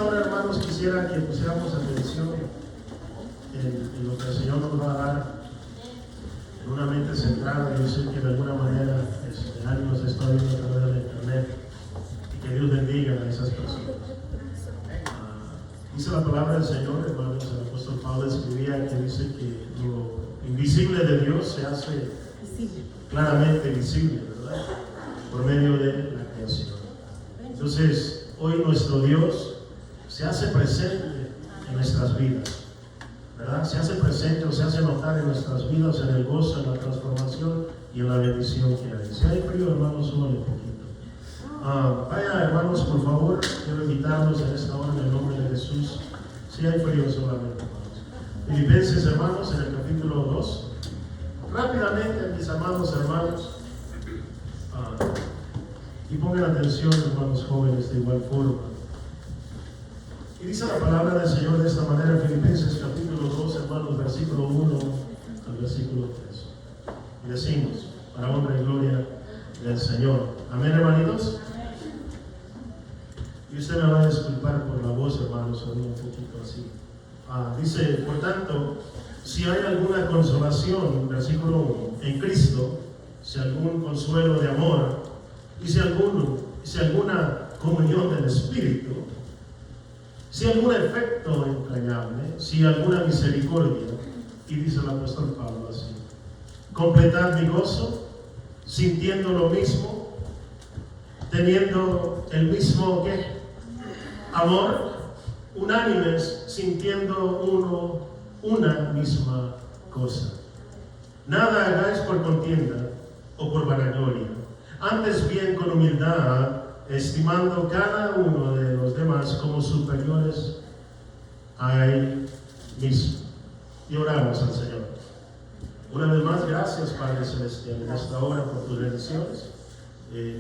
hora, hermanos, quisiera que pusiéramos atención en lo que el Señor nos va a dar en una mente centrada. Yo sé que de alguna manera alguien nos está viendo a través de la internet, y que Dios bendiga a esas personas. Dice la palabra del Señor, hermanos, el apóstol Pablo escribía que dice que lo invisible de Dios se hace claramente visible, ¿verdad? Por medio de la creación. Entonces, hoy nuestro Dios se hace presente en nuestras vidas, ¿verdad? Se hace presente o se hace notar en nuestras vidas, en el gozo, en la transformación y en la bendición que hay. Si hay frío, hermanos, súbale un poquito. Vaya, hermanos, por favor, quiero invitarlos en esta hora en el nombre de Jesús. Si hay frío, solamente, hermanos. Filipenses, hermanos, en el capítulo 2. Rápidamente, mis amados hermanos, y pongan atención, hermanos jóvenes, de igual forma. Y dice la palabra del Señor de esta manera en Filipenses capítulo 2, hermanos, versículo 1 al versículo 3. Y decimos, para honra y gloria del Señor. Amén, hermanitos. Y usted me va a disculpar por la voz, hermanos, un poquito así. Dice, por tanto, si hay alguna consolación, versículo 1, en Cristo, si algún consuelo de amor, y si alguna comunión del Espíritu, si algún efecto entrañable, si alguna misericordia, y dice el apóstol Pablo así, completad mi gozo, sintiendo lo mismo, teniendo el mismo ¿qué? Amor, unánimes, sintiendo una misma cosa. Nada hagáis por contienda o por vanagloria, antes bien con humildad, estimando cada uno de los demás como superiores a él mismo. Y oramos al Señor. Una vez más, gracias, Padre Celestial, en esta hora por tus bendiciones.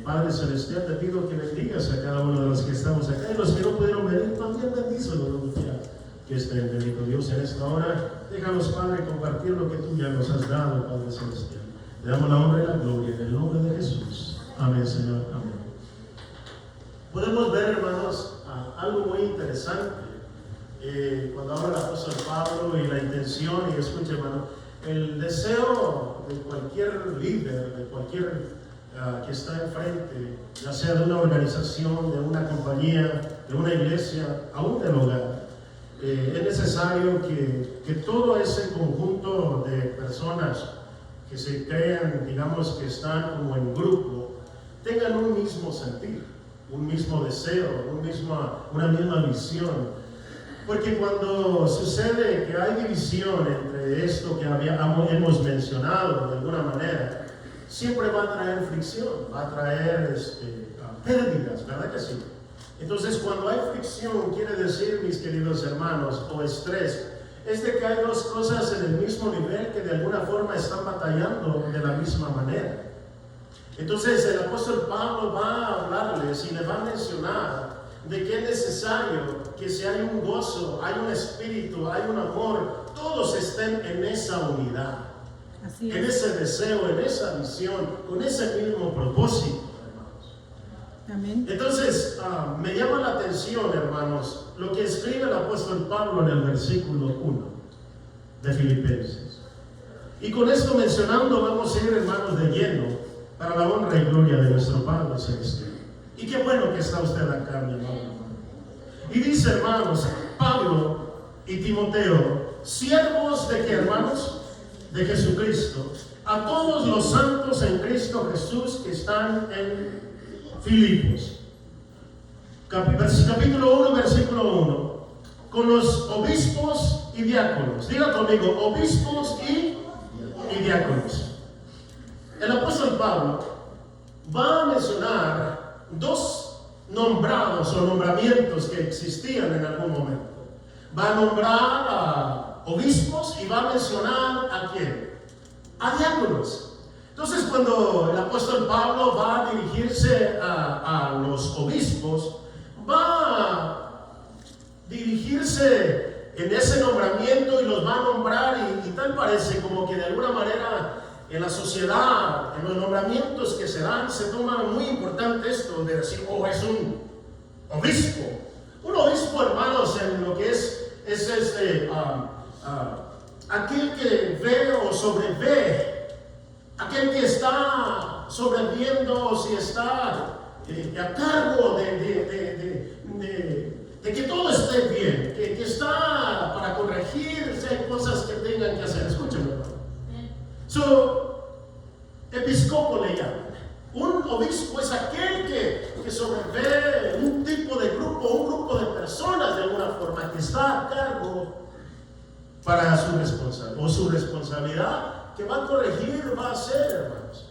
Padre Celestial, te pido que bendigas a cada uno de los que estamos acá y los que no pudieron venir, también bendícelos donde quiera que estén. Bendito Dios, en esta hora, déjanos, Padre, compartir lo que tú ya nos has dado, Padre Celestial. Le damos la honra y la gloria en el nombre de Jesús. Amén, Señor. Amén. Podemos ver, hermanos, algo muy interesante cuando habla el apóstol Pablo y la intención, y escuche, hermano, el deseo de cualquier líder, de cualquier que está enfrente, ya sea de una organización, de una compañía, de una iglesia, aún del hogar, es necesario que todo ese conjunto de personas que se crean, digamos, que están como en grupo, tengan un mismo sentir, un mismo deseo, una misma visión. Porque cuando sucede que hay división entre esto que hemos mencionado de alguna manera, siempre va a traer fricción, va a traer pérdidas, ¿verdad que sí? Entonces, cuando hay fricción, quiere decir, mis queridos hermanos, o estrés, es de que hay dos cosas en el mismo nivel que de alguna forma están batallando de la misma manera. Entonces, el apóstol Pablo va a hablarles y les va a mencionar de que es necesario que si hay un gozo, hay un espíritu, hay un amor, todos estén en esa unidad, en ese deseo, en esa visión, con ese mismo propósito, hermanos. Amén. Entonces, me llama la atención, hermanos, lo que escribe el apóstol Pablo en el versículo 1 de Filipenses. Y con esto mencionando, vamos a ir, hermanos, de lleno para la honra y gloria de nuestro Padre Celestial. Y qué bueno que está usted acá, mi hermano. Y dice, hermanos, Pablo y Timoteo, siervos de qué, hermanos? De Jesucristo, a todos los santos en Cristo Jesús que están en Filipos. Capítulo 1, versículo 1. Con los obispos y diáconos. Diga conmigo, obispos y diáconos. El apóstol Pablo va a mencionar dos nombrados o nombramientos que existían en algún momento. Va a nombrar a obispos y va a mencionar ¿a quién? A diáconos. Entonces, cuando el apóstol Pablo va a dirigirse a los obispos, va a dirigirse en ese nombramiento y los va a nombrar y tal parece como que de alguna manera en la sociedad, en los nombramientos que se dan, se toma muy importante esto de decir, es un obispo. Un obispo, hermano, aquel que ve o sobrevé, aquel que está sobreviviendo o si está a cargo de que todo esté bien, que está para corregir si hay cosas que tengan que hacer. Escúchame, hermano. Episcopo le llaman. Un obispo es aquel que sobrevé un tipo de grupo, un grupo de personas de alguna forma, que está a cargo para su responsabilidad, que va a corregir, va a hacer, hermanos.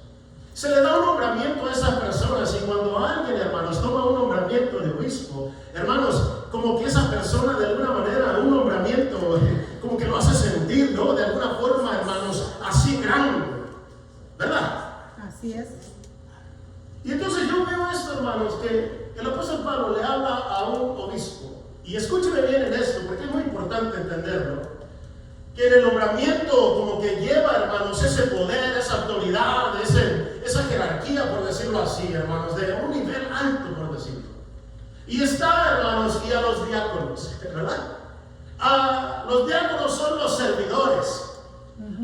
Se le da un nombramiento a esas personas, y cuando alguien, hermanos, toma un nombramiento de obispo, hermanos, como que esa persona de alguna manera, un nombramiento, como que lo hace sentir, ¿no? De alguna forma, hermanos, así grande, ¿verdad? Así es. Y entonces yo veo esto, hermanos, que el apóstol Pablo le habla a un obispo. Y escúcheme bien en esto, porque es muy importante entenderlo. Que en el nombramiento como que lleva, hermanos, ese poder, esa autoridad, esa jerarquía, por decirlo así, hermanos, de un nivel alto, por decirlo. Y está, hermanos, y a los diáconos, ¿verdad? Los diáconos son los servidores.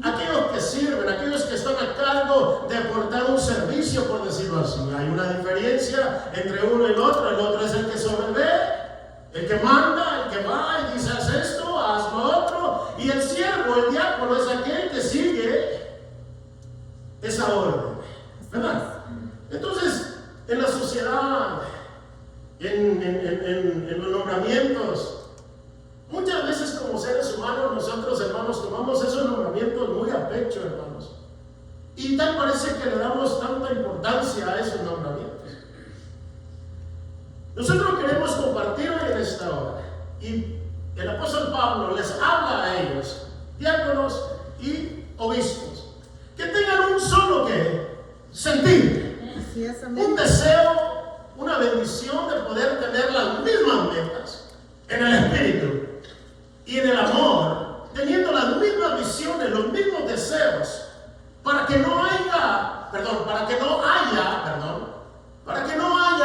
Aquellos que sirven, aquellos que están a cargo de aportar un servicio, por decirlo así. Hay una diferencia entre uno y el otro es el que sobrevé, el que manda, el que va y dice haz esto, haz lo otro, y el siervo, el diácono, es aquel que sigue esa orden, ¿verdad? Entonces, en la sociedad, en los nombramientos, muchas veces como seres humanos, nosotros, hermanos, tomamos esos nombramientos muy a pecho, hermanos. Y tal parece que le damos tanta importancia a esos nombramientos. Nosotros queremos compartir hoy en esta hora. Y el apóstol Pablo les habla a ellos, diáconos y obispos, que tengan un solo sentir. Así es, amén. Un deseo, una bendición de poder tener las mismas metas en el espíritu y en el amor, teniendo las mismas visiones, los mismos deseos, para que no haya,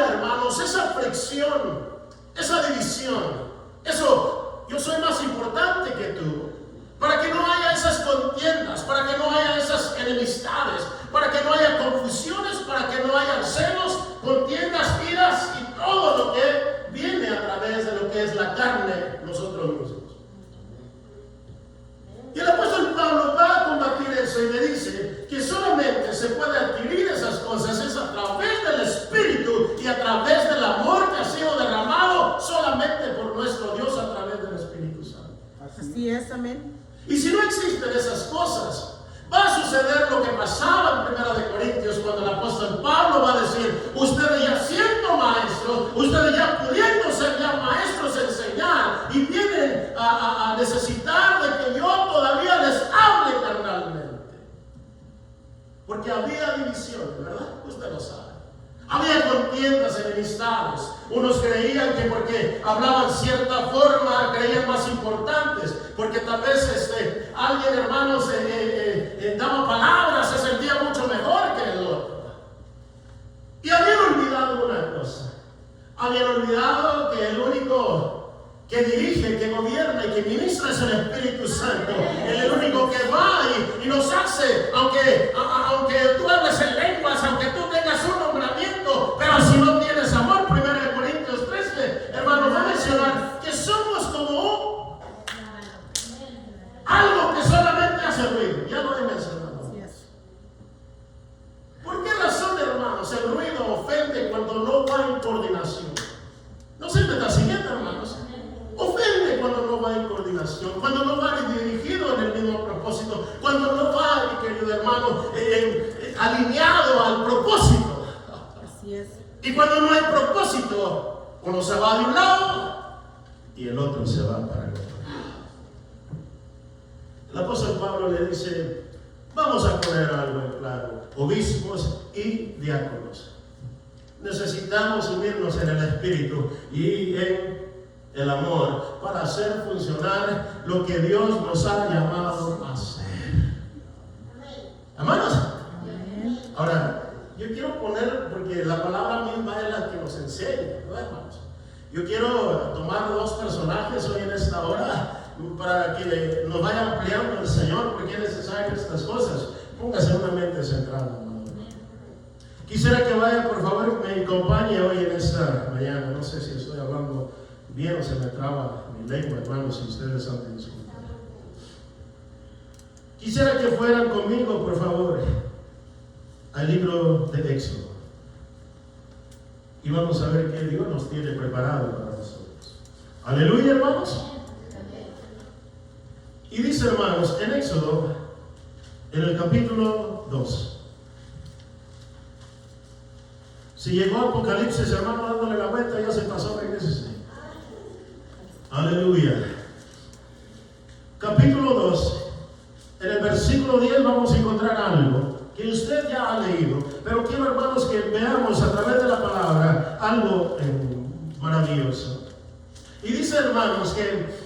hermanos, esa fricción, esa división, eso, yo soy más importante que tú, para que no haya esas contiendas, para que no haya esas enemistades, para que no haya confusiones, para que no haya celos, contiendas, iras y todo lo que viene a través de lo que es la carne, nosotros mismos. Y el apóstol Pablo va a combatir eso y le dice que solamente se puede adquirir esas cosas es a través del Espíritu y a través del amor que ha sido derramado solamente por nuestro Dios a través del Espíritu Santo. Así es, amén. Y si no existen esas cosas, va a suceder lo que pasaba en 1 Corintios cuando el apóstol Pablo va a decir, ustedes ya siendo maestros, ustedes ya pudiendo ser ya maestros enseñar y vienen a necesitar de que yo todavía les hable carnalmente. Porque había divisiones, ¿verdad? Usted lo sabe. Había contiendas, enemistades. Unos creían que porque hablaban cierta forma, creían más importantes. Porque tal vez alguien, hermanos, daba palabras, se sentía mucho mejor que el otro. Y habían olvidado una cosa. Habían olvidado que el único que dirige, que gobierna y que ministra es el Espíritu Santo. Él es el único que va y nos hace, aunque tú hables en lenguas, aunque tú tengas un nombramiento, pero si no tienes amor, 1 Corintios 13, hermano, va a mencionar que somos como algo que solamente hace ruido. Ya lo he mencionado. ¿Por qué razón, hermanos, el ruido ofende cuando no va en coordinación? No se me está siguiendo, hermanos. Ofende cuando no va en coordinación, cuando no va dirigido en el mismo propósito, cuando no va, mi querido hermano, alineado al propósito. Así es. Y cuando no hay propósito, uno se va de un lado y el otro se va para el otro. El apóstol Pablo le dice, vamos a poner algo en claro, obispos y diáconos. Necesitamos unirnos en el espíritu y en el amor para hacer funcionar lo que Dios nos ha llamado a hacer. Hermanos, ahora yo quiero poner, porque la palabra misma es la que nos enseña, ¿no, hermanos? Yo quiero tomar dos personajes hoy en esta hora para que nos vaya ampliando el Señor, porque es necesario estas cosas. Póngase una mente centrada, hermano. Quisiera que vaya, por favor, me acompañe hoy en esta mañana. No sé si estoy hablando bien o se me traba mi lengua, hermanos, si ustedes han de disculpar. Quisiera que fueran conmigo, por favor, al libro de Éxodo. Y vamos a ver qué Dios nos tiene preparado para nosotros. Aleluya, hermanos. Y dice, hermanos, en Éxodo, en el capítulo 2. Si llegó a Apocalipsis, hermano, dándole la vuelta, ya se pasó, regrese. Aleluya. Capítulo 2. En el versículo 10 vamos a encontrar algo que usted ya ha leído, pero quiero, hermanos, que veamos a través de la palabra algo maravilloso. Y dice, hermanos, que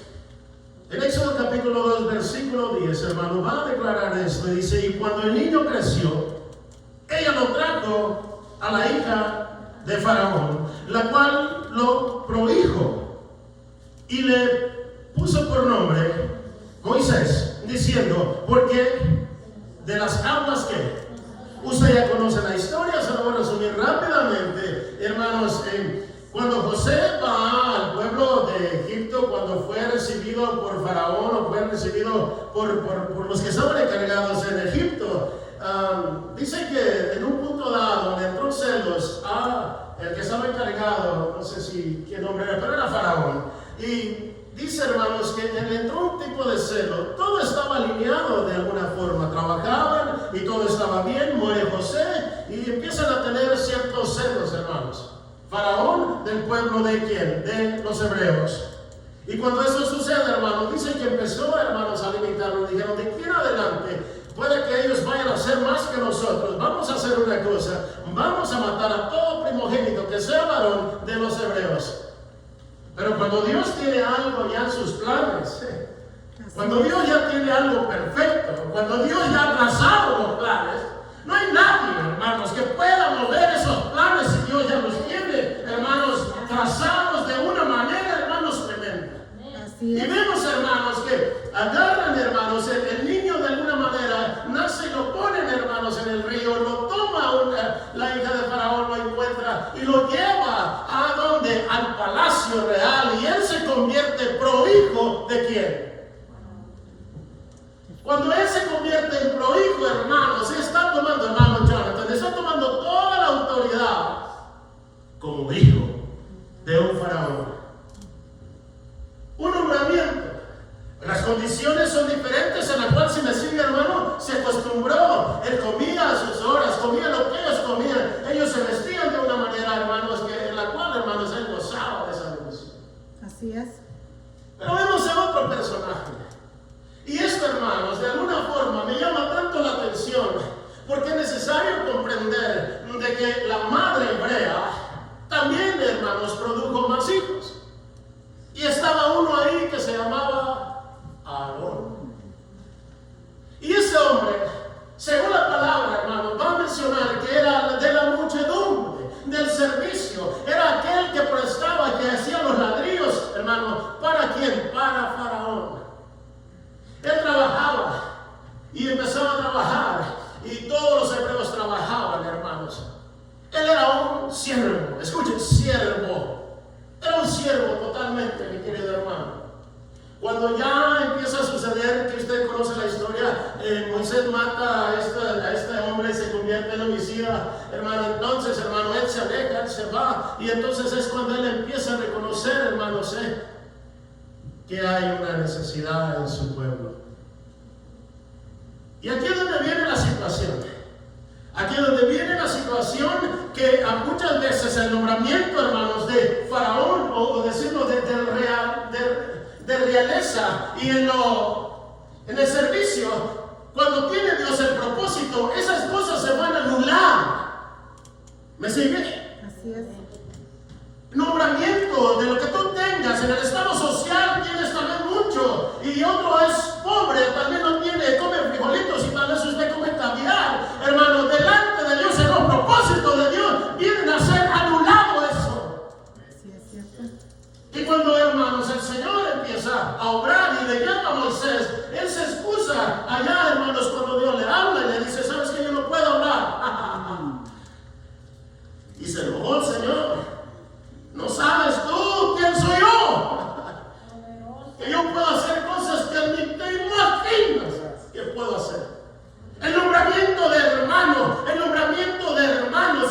en Éxodo capítulo 2, versículo 10, hermano, va a declarar esto. Dice, y cuando el niño creció, ella lo trajo a la hija de Faraón, la cual lo prohijo y le puso por nombre Moisés, diciendo, porque de las aguas que usted ya conoce la historia, se lo voy a resumir rápidamente, hermanos. Cuando José va al pueblo de Egipto, cuando fue recibido por Faraón o fue recibido por los que estaban encargados en Egipto, dice que en un punto dado le entró celos a el que estaba encargado, no sé si qué nombre era, pero era Faraón. Y dice, hermanos, que le entró un tipo de celo. Todo estaba alineado de alguna forma, trabajaban y todo estaba bien. Muere José y empiezan a tener ciertos celos, hermanos. Faraón del pueblo de quién? De los hebreos. Y cuando eso sucede, hermanos, dicen que empezó, hermanos, a limitarlo. Dijeron, de aquí en adelante puede que ellos vayan a hacer más que nosotros. Vamos a hacer una cosa, vamos a matar a todo primogénito que sea varón de los hebreos. Pero cuando Dios tiene algo ya en sus planes, cuando Dios ya tiene algo perfecto, cuando Dios ya ha trazado los planes, no hay nadie, hermanos, que pueda mover esos planes si Dios ya los tiene, hermanos, trazados de una manera, hermanos, tremenda. Y vemos, hermanos, que agarran, hermanos, el niño de alguna manera, nace y lo ponen, hermanos, en el río, lo toma la hija de Faraón, lo encuentra y lo lleva a donde, al palacio real, y él se convierte prohijo de quién. Cuando él se convierte en prohijo, hermanos, está tomando, hermano Jonathan, está tomando toda la autoridad como hijo de un faraón. Un nombramiento. Las condiciones son diferentes, en la cual, si me sigue, hermano, se acostumbró. Él comía a sus horas, comía lo que ellos comían. Ellos se vestían de una manera, hermanos, en la cual, hermanos, él gozaba de esa bendición. Así es. Pero vemos a otro personaje. Y esto, hermanos, de alguna forma me llama tanto la atención, porque es necesario comprender de que la madre hebrea también, hermanos, produjo más hijos. Y estaba uno ahí que se llamaba Aarón. Y ese hombre, según la palabra, hermano, va a mencionar que era de la muchedumbre, del servicio. Era aquel que prestaba, que hacía los ladrillos, hermano. ¿Para quién? Para Faraón. Él trabajaba y empezaba a trabajar. Y todos los hebreos trabajaban, hermanos. Él era un siervo. Escuchen, siervo. Era un siervo totalmente, mi querido hermano. Cuando ya empieza a suceder, que usted conoce la historia, Moisés mata a este hombre y se convierte en homicida, hermano. Entonces, hermano, él se aleja, él se va. Y entonces es cuando él empieza a reconocer, hermanos, que hay una necesidad en su pueblo. Y aquí es donde viene la situación. Aquí es donde viene la situación que muchas veces el nombramiento, hermanos, de Faraón, o decirlo de realeza, y en el servicio, cuando tiene Dios el propósito, esas cosas se van a anular. ¿Me sigue? Así es. Nombramiento de lo que tú tengas en el estado social, tienes también mucho, y otro es pobre, también no tiene, come frijolitos y tal vez usted come caviar. Hermano, delante de Dios, en los propósitos de Dios, vienen a ser anulado eso. Sí, es cierto. Y cuando, hermanos, el Señor empieza a obrar y le llama a Moisés. Él se excusa allá, hermanos, cuando Dios le habla y le dice, ¿sabes que yo no puedo hablar? Y se enojó el Señor. ¿No sabes tú quién soy yo? Que yo puedo hacer cosas que ni te imaginas que puedo hacer. El nombramiento de hermano,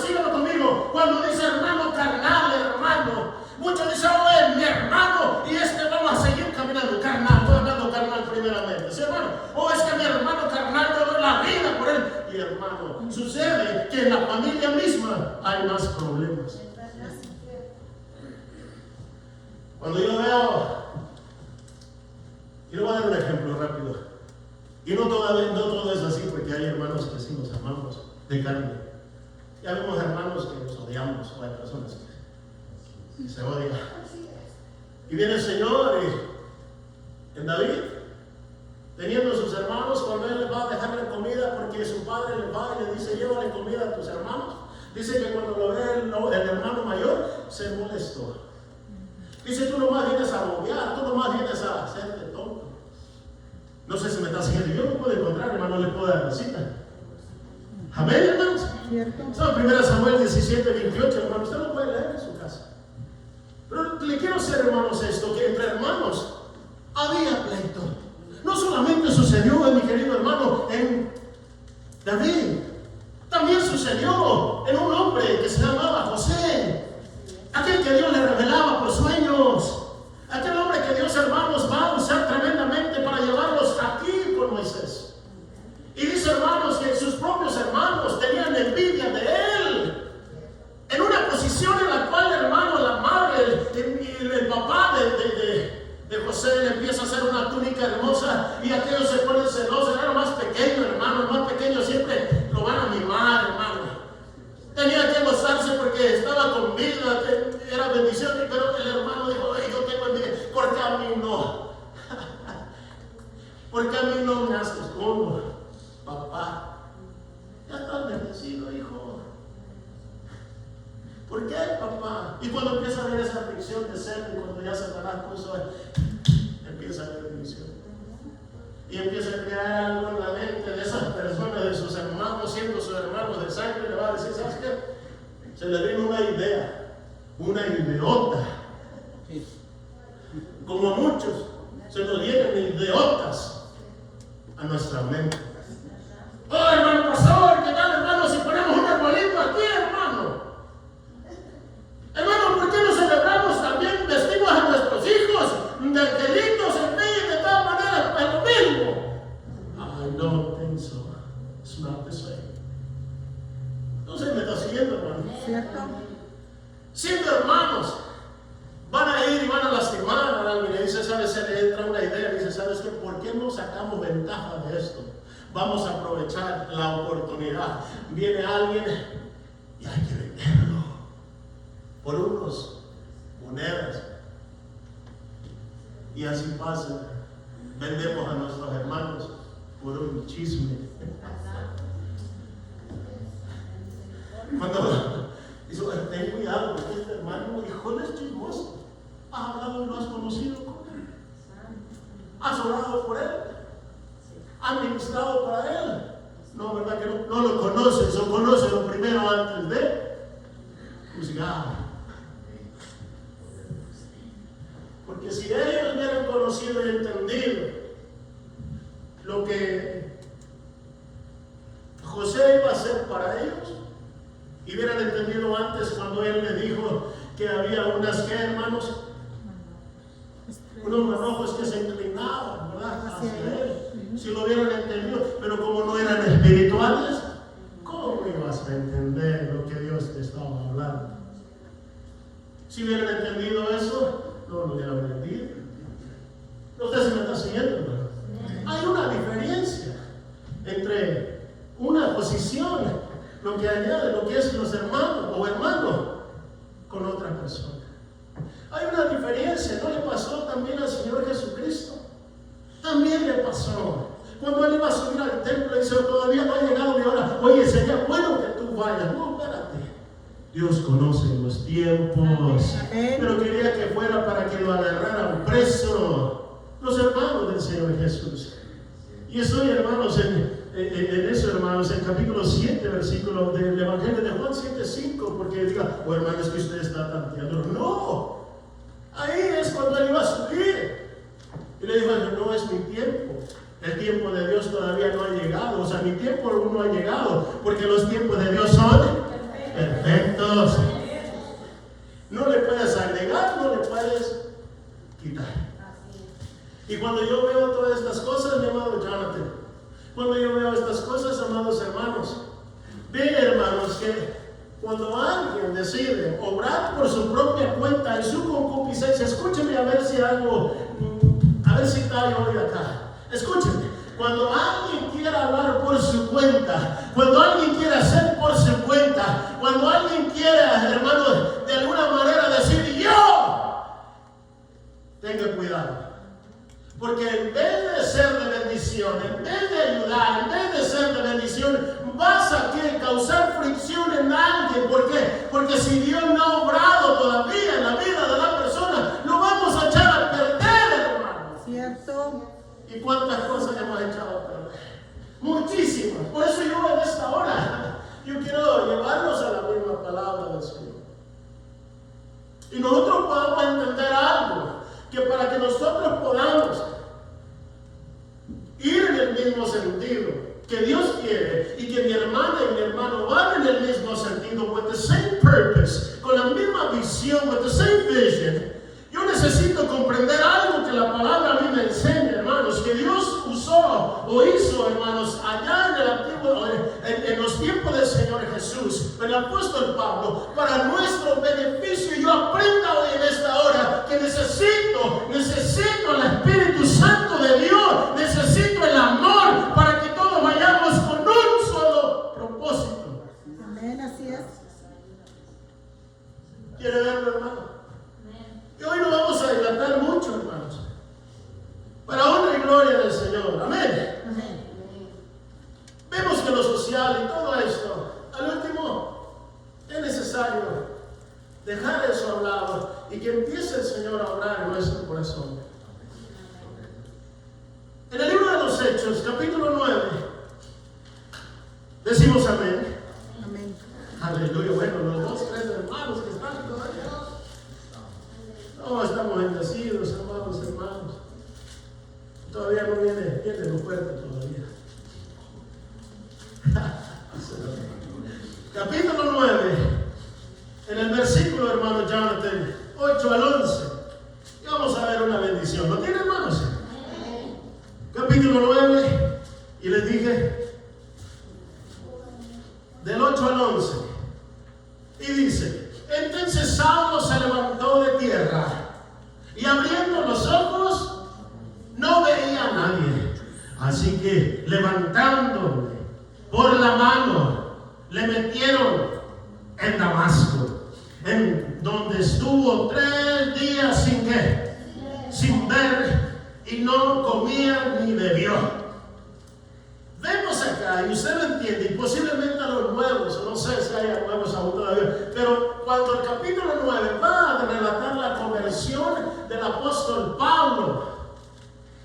síganlo conmigo. Cuando dice hermano carnal, hermano, muchos dicen, oh, es mi hermano, y vamos a seguir caminando carnal. Estoy hablando carnal primeramente, ¿sí, hermano? Oh, es que mi hermano carnal, yo doy la vida por él. Y hermano, sucede que en la familia misma hay más problemas. Cuando yo veo, y le voy a dar un ejemplo rápido, y no todo es así, porque hay hermanos que sí nos amamos de carne, y hay unos hermanos que nos odiamos, o hay personas que se odian. Y viene el Señor en David, teniendo sus hermanos, cuando él les va a dejarle comida, porque su padre le va y le dice, llévale comida a tus hermanos. Dice que cuando lo ve el hermano mayor, se molestó. Dice, tú nomás vienes a bobear, tú nomás vienes a hacerte tonto. No sé si me está siguiendo. Yo no puedo encontrar, hermano, le puedo dar la cita. Amén, hermanos. Está en 1 Samuel 17, 28, hermano. Usted lo puede leer en su casa. Pero le quiero hacer, hermanos, esto, que entre hermanos había pleito. No solamente sucedió, mi querido hermano, en David. También sucedió en un hombre que se llamaba José. Aquel que Dios le revelaba por sueños. Aquel hombre que Dios, hermanos, va a usar tremendamente para llevarlos aquí por Moisés. Y dice, hermanos, que sus propios hermanos tenían envidia de él. En una posición en la cual, hermano, la madre, el papá de José le empieza a hacer una túnica hermosa y aquellos se ponen celosos. Era más pequeño, hermano, el más pequeño siempre lo van a mimar, hermano. Tenía que gozarse porque estaba con vida, era bendición, pero el hermano dijo, yo tengo envidia, porque a mí no. Porque a mí no me haces como, papá. Ya estás bendecido, hijo. ¿Por qué, papá? Y cuando empieza a ver esa aflicción de ser, y cuando ya Satanás puso, empieza a ver bendición. Y empieza a crear algo en la mente de esas personas, de sus hermanos, siendo sus hermanos de sangre, le va a decir, ¿sabes qué? Se le vino una idea, una ideota. Como a muchos, se nos vienen ideotas a nuestra mente. Oh, hermano pastor, ¿qué tal, hermano? Si ponemos un arbolito aquí, hermano. Hermano, ¿por qué no celebramos también, vestimos a nuestros hijos de angelitos en medio de todas maneras? Es lo mismo. I don't think so. It's not the same. Entonces me está siguiendo, hermano. ¿Cierto? Siendo hermanos, van a ir y van a lastimar a alguien. Y dice, ¿sabes? Se le entra una idea. Dice, ¿sabes qué? ¿Por qué no sacamos ventaja de esto? Vamos a aprovechar la oportunidad. Viene alguien y hay que venderlo por unos monedas. Y así pasa. Vendemos a nuestros hermanos por un chisme. Cuando dice, ten cuidado porque este hermano, hijo, es chismoso. Has hablado y lo has conocido con él. Has orado por él. Has ministrado para él. No, ¿verdad que no? No lo conoces o conoces lo primero antes de juzgar. Porque si ellos hubieran conocido y entendido lo que José iba a hacer para ellos, y hubieran entendido antes cuando él le dijo que había unas que, hermanos, unos manojos que se inclinaban, ¿verdad? Hacia él. Si lo hubieran entendido, pero como no eran espirituales, ¿cómo ibas a entender lo que Dios te estaba hablando? Si hubieran entendido eso, no lo hubieran entendido. Usted se me está siguiendo, hermano. Hay una diferencia entre una posición, lo que añade, lo que es los hermanos o hermanos, con otra persona. Hay una diferencia. ¿No le pasó también al Señor Jesucristo? También le pasó. Cuando él iba a subir al templo, dice, todavía no ha llegado mi hora. Oye, sería bueno que tú vayas. No, espérate. Dios conoce los tiempos. Pero quería que fuera para que lo agarraran preso. del Señor Jesús. Y estoy, hermanos, en eso, hermanos, en capítulo 7, versículo del Evangelio de Juan 7:5, porque diga, oh hermanos, que usted está tanteando. No, ahí es cuando él iba a subir. Y le dijo, no es mi tiempo. El tiempo de Dios todavía no ha llegado. O sea, mi tiempo aún no ha llegado, porque los tiempos de Dios son perfectos. No le puedes agregar, no le puedes quitar. Y cuando yo veo todas estas cosas, mi amado Jonathan, cuando yo veo estas cosas, amados hermanos, ven, hermanos, que cuando alguien decide obrar por su propia cuenta y su concupiscencia, escúcheme a ver si algo, a ver si callo hoy acá. Escúcheme, cuando alguien quiera hablar por su cuenta, cuando alguien quiere hacer por su cuenta, cuando alguien quiera, hermano, de alguna manera decir yo, tenga cuidado. Porque en vez de ser de bendición, en vez de ayudar, en vez de ser de bendición, vas a causar fricción en alguien. ¿Por qué? Porque si Dios no ha obrado todavía en la vida de la persona, lo vamos a echar a perder, hermano. Cierto. ¿Y cuántas cosas hemos echado a perder? Muchísimas. Por eso yo en esta hora, yo quiero llevarnos a la misma palabra del Señor. Y nosotros podamos entender algo, que para que nosotros podamos ir en el mismo sentido que Dios quiere y que mi hermana y mi hermano van en el mismo sentido, with the same purpose, con la misma visión, with the same vision, yo necesito comprender algo que la palabra a mí me enseña, hermanos, que Dios usó o hizo, hermanos, allá en el antiguo, en los tiempos del Señor Jesús, el apóstol Pablo, para nuestro beneficio. Yo aprendo hoy en esta hora que necesito el Espíritu Santo de Dios, necesito el amor para que todos vayamos con un solo propósito. Amén, así es. ¿Quiere verlo, hermano? Y hoy no vamos a dilatar mucho, hermanos, para honra y gloria del Señor. Amén. Amén. Vemos que lo social y todo esto, al último, es necesario dejar eso a un lado y que empiece el Señor a obrar en nuestro corazón. En el libro de los Hechos, capítulo 9, decimos amén. Amén. Aleluya. Bueno, los 2, 3 hermanos que están todavía. No, estamos bendecidos, amados hermanos. Todavía no viene lo fuerte todavía. Capítulo 9, en el versículo, hermano Jonathan, 8 al 11. Y vamos a ver una bendición. ¿Lo tienen, hermanos? Capítulo 9, y les dije, del 8 al 11. Y dice, entonces Saulo se levantó de tierra y abriendo los ojos no veía a nadie. Así que levantándole por la mano le metieron en Damasco, en donde estuvo 3 días sin ver y no comía ni bebió. Vemos acá, y usted lo entiende, y posiblemente a los nuevos, no sé si hay nuevos aún todavía, pero cuando el capítulo 9 va a relatar la conversión del apóstol Pablo,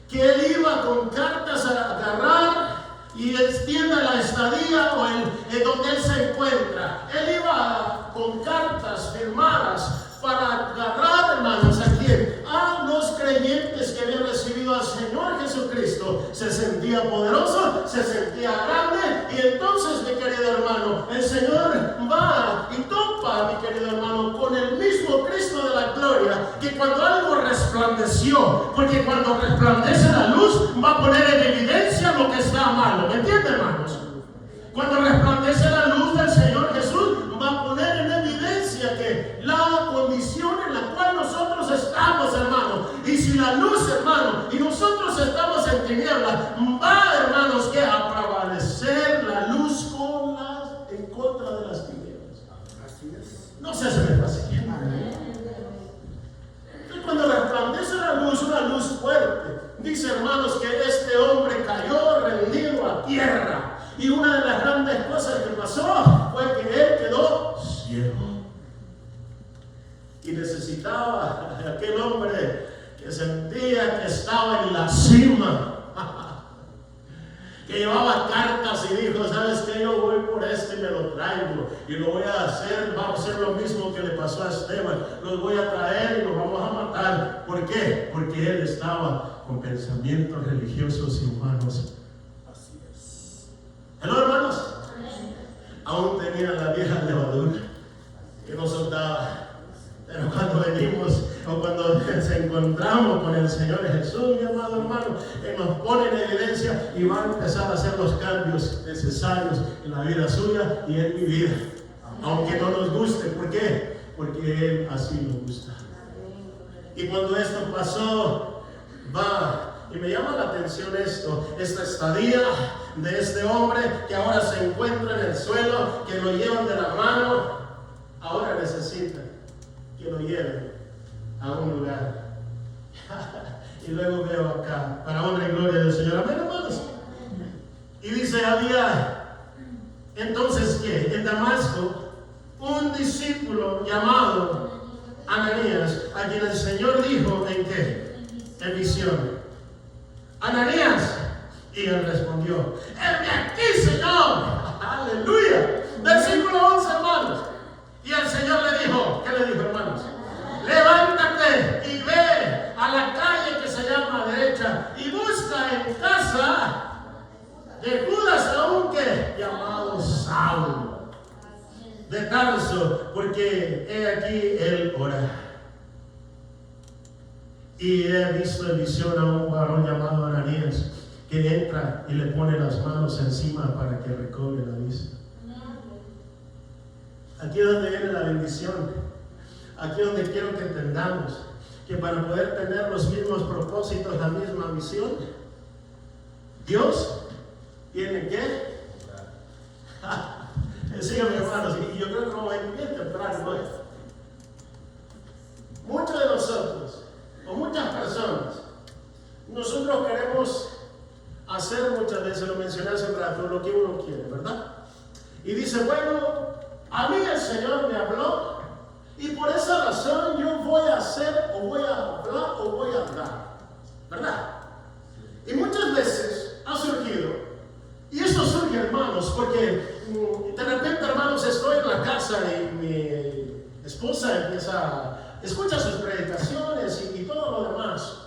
que él iba con cartas a agarrar y extienda la estadía o en donde él se encuentra. Él iba con cartas firmadas para agarrar, hermanos, ¿a quién? A los creyentes que habían recibido al Señor Jesucristo. Se sentía poderoso, se sentía grande, y entonces, mi querido hermano, el Señor va y topa, mi querido hermano, con el mismo Cristo de la gloria, que cuando algo resplandeció, porque cuando resplandece la luz, va a poner en evidencia lo que está malo. ¿Me entienden, hermanos? Cuando resplandece la luz del Señor Jesús, va a poner en evidencia que la condición en la cual nosotros estamos, hermanos, y si la luz, hermano, y nosotros estamos en tinieblas, va, hermanos, que a prevalecer la luz en contra de las tinieblas. Así es. No sé si me está siguiendo. Cuando resplandece la luz, una luz fuerte, dice, hermanos, que este hombre cayó rendido a tierra. Y una de las grandes cosas que pasó fue que él quedó ciego. Y necesitaba aquel hombre que sentía que estaba en la cima, que llevaba cartas y dijo, ¿sabes qué? Yo voy por este y me lo traigo y lo voy a hacer, vamos a hacer lo mismo que le pasó a Esteban, los voy a traer y los vamos a matar. ¿Por qué? Porque él estaba con pensamientos religiosos y humanos. Así es. ¿Hello, hermanos? Aún tenía la vieja levadura que nos soltaba. Pero cuando venimos o cuando nos encontramos con el Señor Jesús, mi amado hermano, Él nos pone en evidencia y va a empezar a hacer los cambios necesarios en la vida suya y en mi vida. Aunque no nos guste. ¿Por qué? Porque Él así nos gusta. Y cuando esto pasó, y me llama la atención esta estadía de este hombre que ahora se encuentra en el suelo, que lo llevan de la mano, ahora necesita que lo lleven a un lugar. Y luego veo acá, para honra y gloria del Señor. Amén, hermanos. Y dice, había entonces que en Damasco un discípulo llamado Ananías, a quien el Señor dijo, ¿en qué? En visión: Ananías. Y él respondió, ¡heme aquí, Señor! ¡Aleluya! Versículo 11, hermanos. Y el Señor le dijo, ¿qué le dijo, hermanos? Levántate y ve a la calle que se llama derecha y busca en casa de Judas a un que llamado Saulo de Tarso, porque he aquí él ora. Y he visto en visión a un varón llamado Ananías, que entra y le pone las manos encima para que recobre la vista. Aquí es donde viene la bendición. Aquí es donde quiero que entendamos que para poder tener los mismos propósitos, la misma visión, Dios tiene que síganme, hermanos, y yo creo que no voy bien temprano hoy. Muchos de nosotros, o muchas personas, nosotros queremos hacer muchas veces, lo mencioné hace un rato, lo que uno quiere, ¿verdad? Y dice, bueno, a mí el Señor me habló y por esa razón yo voy a hacer o voy a hablar o voy a hablar, ¿verdad? Y muchas veces ha surgido, y esto surge, hermanos, porque de repente, hermanos, estoy en la casa y mi esposa escucha sus predicaciones y todo lo demás.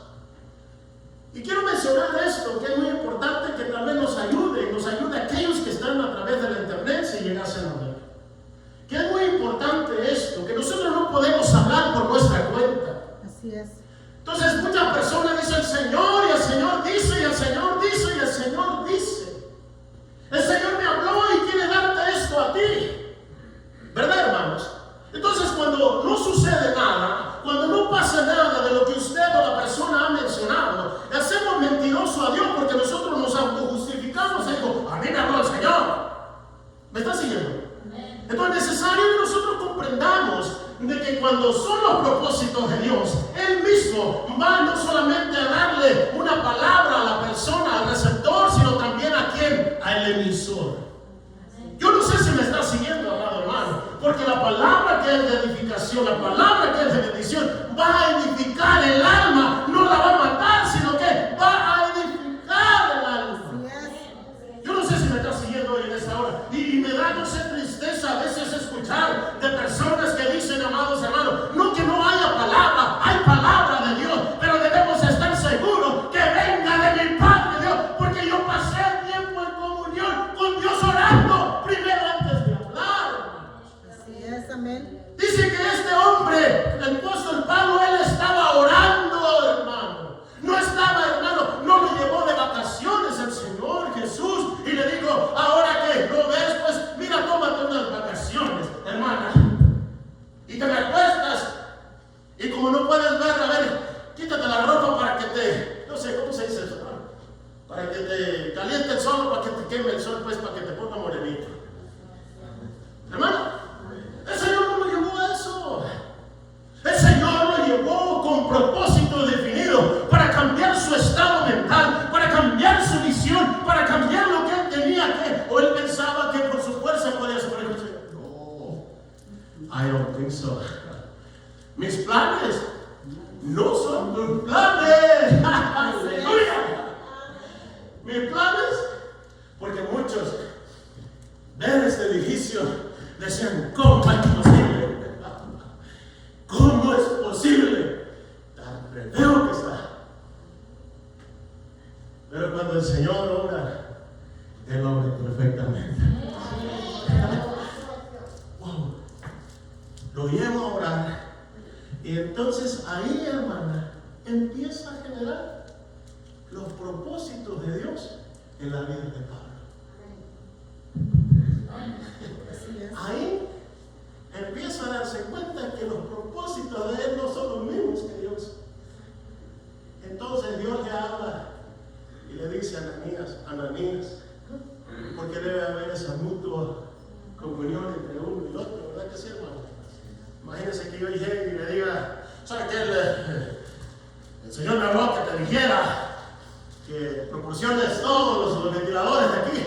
Y quiero mencionar esto, que es muy importante, que también nos ayude a aquellos que están a través de la internet si llegasen a ver. Que es muy importante esto, que nosotros no podemos hablar por nuestra cuenta. Así es. Entonces muchas personas dicen Señor, y el Señor dice, y el Señor dice, y el Señor dice. El Señor me habló y quiere darte esto a ti. ¿Verdad, hermanos? Entonces cuando no sucede nada, cuando no pasa nada de lo que usted o la persona ha mencionado, le hacemos mentiroso a Dios porque nosotros nos autojustificamos. Digo, a mí me habló el Señor. ¿Me está siguiendo? Entonces es necesario que nosotros comprendamos de que cuando son los propósitos de Dios, Él mismo va no solamente a darle una palabra a la persona, al receptor, sino también a quien, al emisor. Yo no sé si me está siguiendo, amado hermano, porque la palabra que es de edificación, la palabra que es de bendición, va a edificar el alma, no la va a matar, sino que va a edificar el alma. Yo no sé si me está siguiendo hoy en esta hora, y me da, no sé, tristeza a veces escuchar de personas que dicen, amados hermanos, no que no haya palabra, hay palabra de Dios, pero debemos estar seguros que venga de mi parte Dios, porque yo pasé tiempo en comunión con Dios orando primero antes de hablar. Así es, amén. Dice que este hombre, el apóstol Pablo, él estaba orando, hermano. No estaba, hermano, no lo llevó de vacaciones el Señor Jesús y le dijo, ahora que lo ves, pues mira, tómate unas vacaciones, hermana. Y te me acuestas. Y como no puedes ver, a ver, quítate la ropa para que te, no sé, ¿cómo se dice eso, hermano? Para que te caliente el sol, para que te queme el sol, pues para que te ponga morenito. Hermano, el Señor no lo llevó a eso. El Señor lo llevó con propósito definido para cambiar su estado mental, para cambiar su visión, para cambiar lo que él tenía que, o él pensaba que por su fuerza podía superar. No, I don't think so. Mis planes no son tus planes. ¡Aleluya! Mis planes, porque muchos ven este edificio, decían, ¿cómo es posible? ¿Cómo es posible? Tan feo que está. Pero cuando el Señor obra, Él obra perfectamente. Wow. Lo llevo a orar. Y entonces ahí, hermana, empieza a generar los propósitos de Dios en la vida de Pablo. Ahí empieza a darse cuenta que los propósitos de Él no son los mismos que Dios. Entonces Dios le habla y le dice a Ananías, porque debe haber esa mutua comunión entre uno y otro, ¿verdad que sí, hermano? Imagínense que yo llegue y le diga, ¿sabes qué? El Señor me habló que te dijera que proporciones todos los ventiladores de aquí.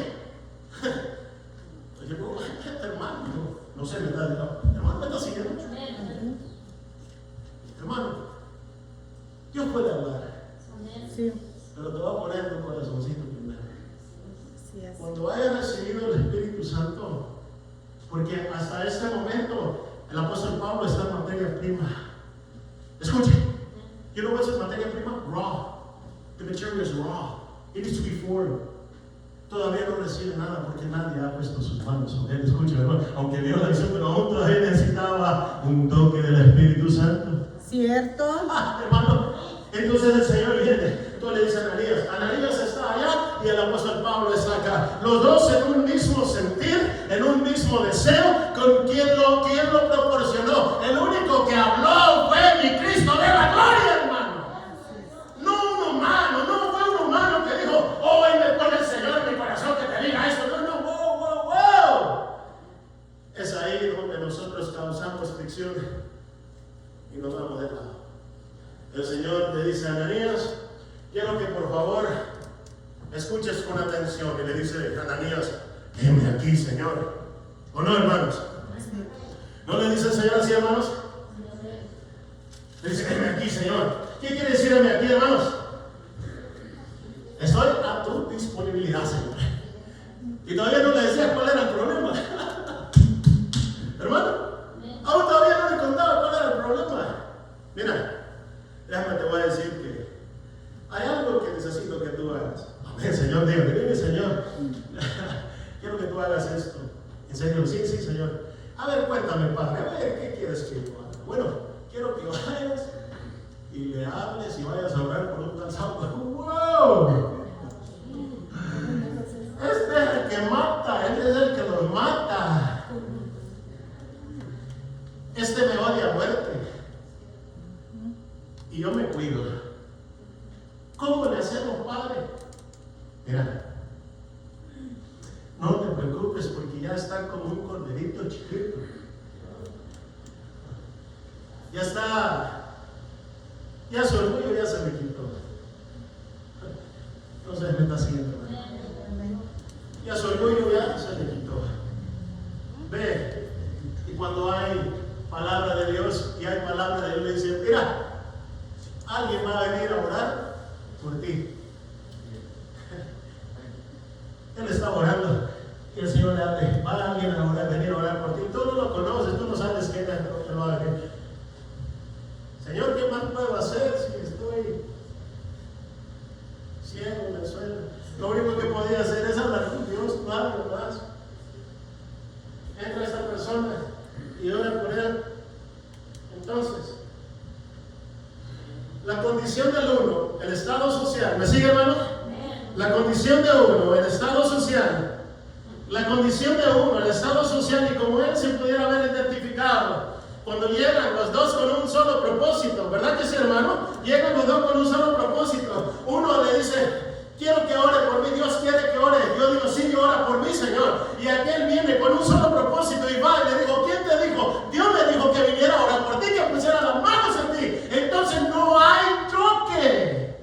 Yo digo, hermano, no sé, me está hermano, me está siguiendo. Hermano, Dios puede hablar. Sí. Pero te va a poner tu corazoncito primero. Así es. Cuando hayas recibido el Espíritu Santo, porque hasta este momento el apóstol Pablo está en materia prima. Escuche, you know what's in materia prima? Raw. The material is raw. It needs to be formed. Todavía no recibe nada porque nadie ha puesto sus manos sobre él. Escuche, hermano, aunque Dios le hizo, pero aún todavía necesitaba un toque del Espíritu Santo. ¿Cierto? Hermano, entonces el Señor viene. Entonces le dice a Ananías está allá y el apóstol Pablo está acá. Los dos en un mismo sentir, en un mismo deseo. ¿Con quién lo proporcionó? El único que habló fue mi Cristo de la gloria, hermano. No un humano, no fue un humano que dijo, oh, hoy me pone el Señor en mi corazón que te diga esto. No, wow. Es ahí donde nosotros causamos fricción y nos vamos de lado. El Señor le dice a Ananías, quiero que por favor escuches con atención. Y le dice a Ananías, heme aquí, Señor. ¿O no, hermanos? ¿No le dice el Señor así, hermanos? Le dice, heme aquí, Señor. ¿Qué quiere decir heme aquí, hermanos? Estoy a tu disponibilidad, Señor. Y todavía no le decía cuál era el problema. Hermano, aún todavía no le contaba cuál era el problema. Mira, déjame te voy a decir que hay algo que necesito que tú hagas. Amén, Señor, dígame, dime, Señor. Quiero que tú hagas esto. En serio, sí, Señor. A ver, cuéntame, Padre, a ver, ¿qué quieres que yo haga? Bueno, quiero que vayas y le hables y vayas a orar por un tal Saulo. ¡Wow! Este es el que mata, él es el que los mata. Este me odia a muerte. Y yo me cuido. ¿Cómo le hacemos, Padre? Mira, no te preocupes porque ya está como un corderito chiquito. Ya está, ya su orgullo ya se me quitó. Entonces me está siguiendo. Ya su orgullo ya se me quitó. Ve, y cuando hay palabra de Dios y hay palabra de Dios, le dice, mira, alguien va a venir a orar por ti. Él está orando y el Señor le habla, va alguien a orar, venir a orar por ti. Tú no lo conoces, tú no sabes quién es, no te lo haga. Señor, ¿qué más puedo hacer si estoy ciego en el suelo? Lo único que podía hacer es hablar con Dios, no algo más. Entra esta persona y ora por él. Entonces, la condición del uno, el estado social, ¿me sigue, hermano? La condición de uno, el estado social, la condición de uno, el estado social, y como él se pudiera haber identificado, cuando llegan los dos con un solo propósito, ¿verdad que sí, hermano? Llegan los dos con un solo propósito. Uno le dice, quiero que ore por mí, Dios quiere que ore. Yo digo, sí, ora por mí, Señor. Y aquel viene con un solo propósito y va y le digo, ¿quién te dijo? Dios me dijo que viniera a orar por ti, que pusiera las manos en ti. Entonces no hay choque.